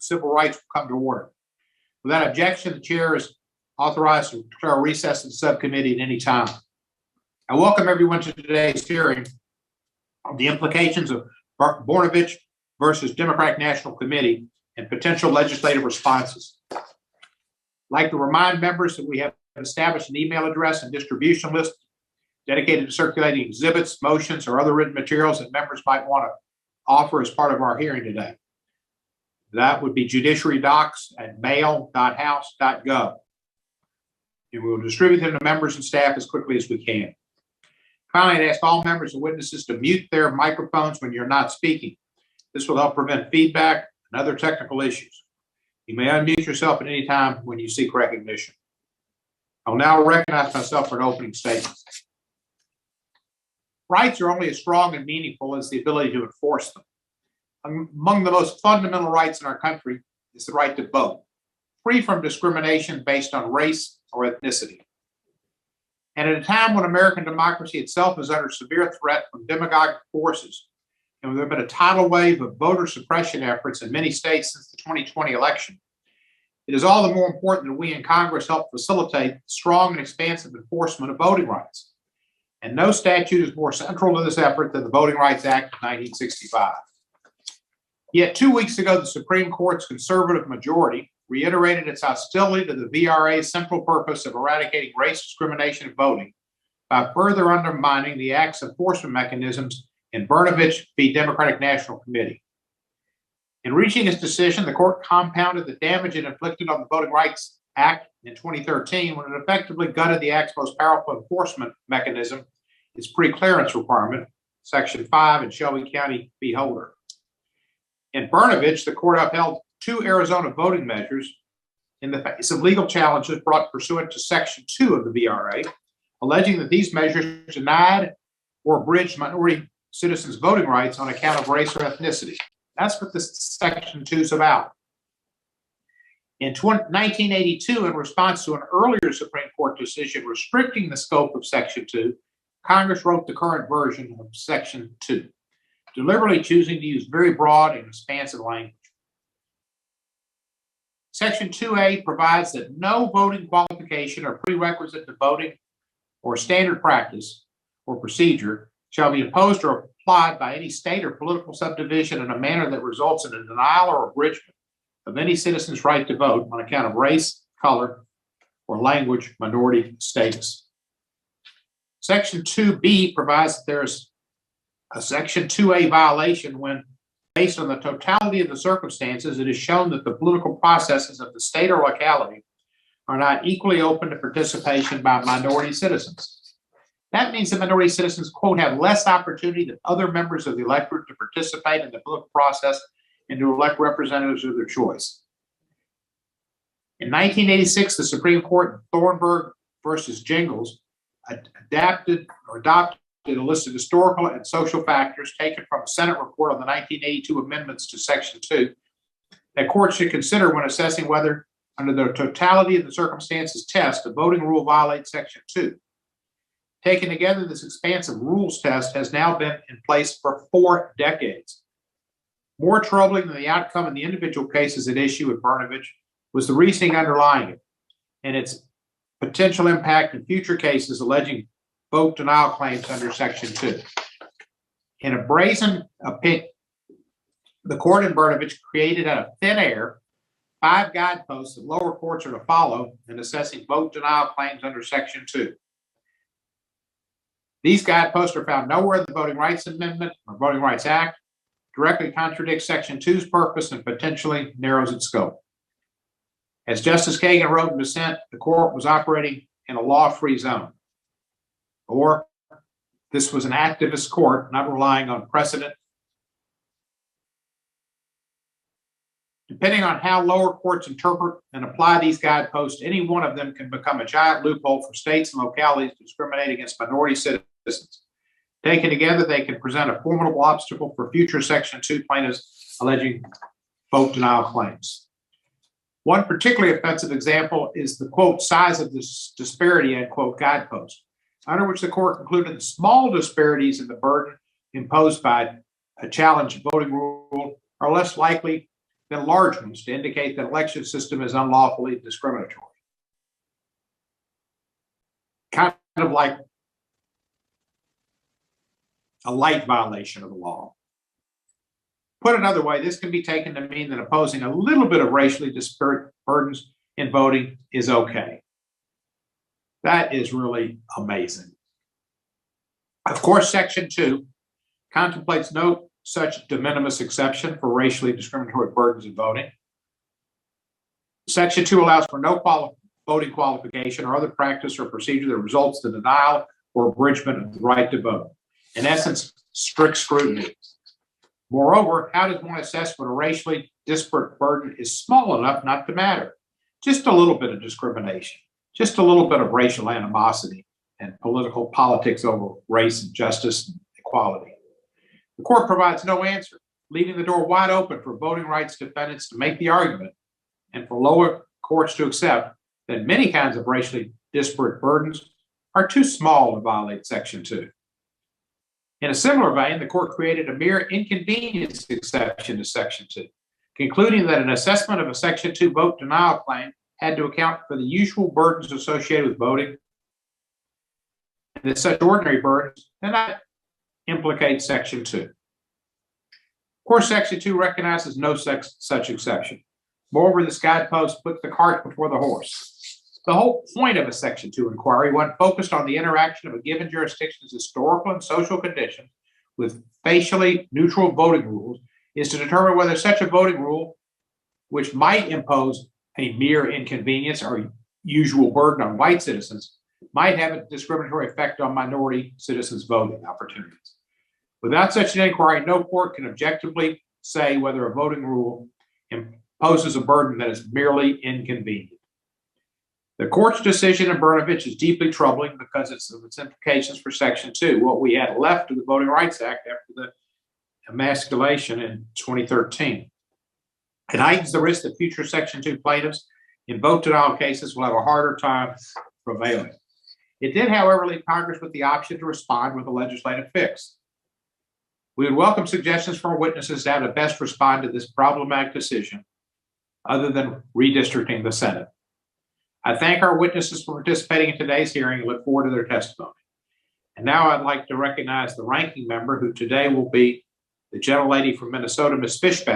and Civil Rights will come to order. Without objection, the chair is authorized to declare a recess of the subcommittee at any time. I welcome everyone to today's hearing on the implications of Brnovich versus Democratic National Committee and potential legislative responses. I'd like to remind members that we have established an email address and distribution list dedicated to circulating exhibits, motions, or other written materials that members might want to offer as part of our hearing today. That would be judiciarydocs@mail.house.gov. And we will distribute them to members and staff as quickly as we can. Finally, I'd ask all members and witnesses to mute their microphones when you're not speaking. This will help prevent feedback and other technical issues. You may unmute yourself at any time when you seek recognition. I will now recognize myself for an opening statement. Rights are only as strong and meaningful as the ability to enforce them. Among the most fundamental rights in our country is the right to vote, free from discrimination based on race or ethnicity. And at a time when American democracy itself is under severe threat from demagogic forces, and there have been a tidal wave of voter suppression efforts in many states since the 2020 election, it is all the more important that we in Congress help facilitate strong and expansive enforcement of voting rights. And no statute is more central to this effort than the Voting Rights Act of 1965. Yet 2 weeks ago, the Supreme Court's conservative majority reiterated its hostility to the VRA's central purpose of eradicating race discrimination in voting by further undermining the Act's enforcement mechanisms in Brnovich v. Democratic National Committee. In reaching its decision, the court compounded the damage it inflicted on the Voting Rights Act in 2013 when it effectively gutted the Act's most powerful enforcement mechanism, its pre-clearance requirement, Section 5 in Shelby County v. Holder. In Brnovich, the court upheld 2 Arizona voting measures in the face of legal challenges brought pursuant to Section 2 of the VRA, alleging that these measures denied or abridged minority citizens' voting rights on account of race or ethnicity. That's what this Section 2 is about. In 1982, in response to an earlier Supreme Court decision restricting the scope of Section 2, Congress wrote the current version of Section 2, deliberately choosing to use very broad and expansive language. Section 2A provides that no voting qualification or prerequisite to voting or standard practice or procedure shall be imposed or applied by any state or political subdivision in a manner that results in a denial or abridgment of any citizen's right to vote on account of race, color, or language minority status. Section 2B provides that there's a Section 2A violation when, based on the totality of the circumstances, it is shown that the political processes of the state or locality are not equally open to participation by minority citizens. That means that minority citizens, quote, have less opportunity than other members of the electorate to participate in the political process and to elect representatives of their choice. In 1986, the Supreme Court in Thornburg versus Jingles adopted a list of historical and social factors taken from a Senate report on the 1982 amendments to Section 2 that courts should consider when assessing whether, under the totality of the circumstances test, a voting rule violates Section 2. Taken together, this expansive rules test has now been in place for 4 decades. More troubling than the outcome in the individual cases at issue at Brnovich was the reasoning underlying it and its potential impact in future cases alleging vote denial claims under Section 2. In a brazen opinion, the court in Brnovich created out of thin air 5 guideposts that lower courts are to follow in assessing vote denial claims under Section 2. These guideposts are found nowhere in the Voting Rights Amendment or Voting Rights Act, directly contradicts Section 2's purpose, and potentially narrows its scope. As Justice Kagan wrote in dissent, the court was operating in a law-free zone. Or this was an activist court not relying on precedent. Depending on how lower courts interpret and apply these guideposts, any one of them can become a giant loophole for states and localities to discriminate against minority citizens. Taken together, they can present a formidable obstacle for future Section 2 plaintiffs alleging vote denial claims. One particularly offensive example is the, quote, size of this disparity, end quote, guidepost, under which the court concluded the small disparities in the burden imposed by a challenged voting rule are less likely than large ones to indicate that election system is unlawfully discriminatory. Kind of like a light violation of the law. Put another way, this can be taken to mean that imposing a little bit of racially disparate burdens in voting is okay. That is really amazing. Of course, Section 2 contemplates no such de minimis exception for racially discriminatory burdens in voting. Section 2 allows for no voting qualification or other practice or procedure that results in the denial or abridgment of the right to vote. In essence, strict scrutiny. Moreover, how does one assess when a racially disparate burden is small enough not to matter? Just a little bit of discrimination, just a little bit of racial animosity and politics over race and justice and equality. The court provides no answer, leaving the door wide open for voting rights defendants to make the argument and for lower courts to accept that many kinds of racially disparate burdens are too small to violate Section 2. In a similar vein, the court created a mere inconvenience exception to Section 2, concluding that an assessment of a Section 2 vote denial claim had to account for the usual burdens associated with voting, and that such ordinary burdens did not implicate Section 2. Of course, Section 2 recognizes no such exception. Moreover, this guidepost puts the cart before the horse. The whole point of a Section 2 inquiry, when focused on the interaction of a given jurisdiction's historical and social conditions with facially neutral voting rules, is to determine whether such a voting rule, which might impose a mere inconvenience or usual burden on white citizens, might have a discriminatory effect on minority citizens' voting opportunities. Without such an inquiry, no court can objectively say whether a voting rule imposes a burden that is merely inconvenient. The court's decision in Brnovich is deeply troubling because of its implications for Section 2, what we had left of the Voting Rights Act after the emasculation in 2013. It heightens the risk that future Section 2 plaintiffs in vote denial cases will have a harder time prevailing. It did, however, leave Congress with the option to respond with a legislative fix. We would welcome suggestions from our witnesses to how to best respond to this problematic decision, other than redistricting the Senate. I thank our witnesses for participating in today's hearing and look forward to their testimony. And now I'd like to recognize the ranking member, who today will be the gentlelady from Minnesota, Ms. Fishback.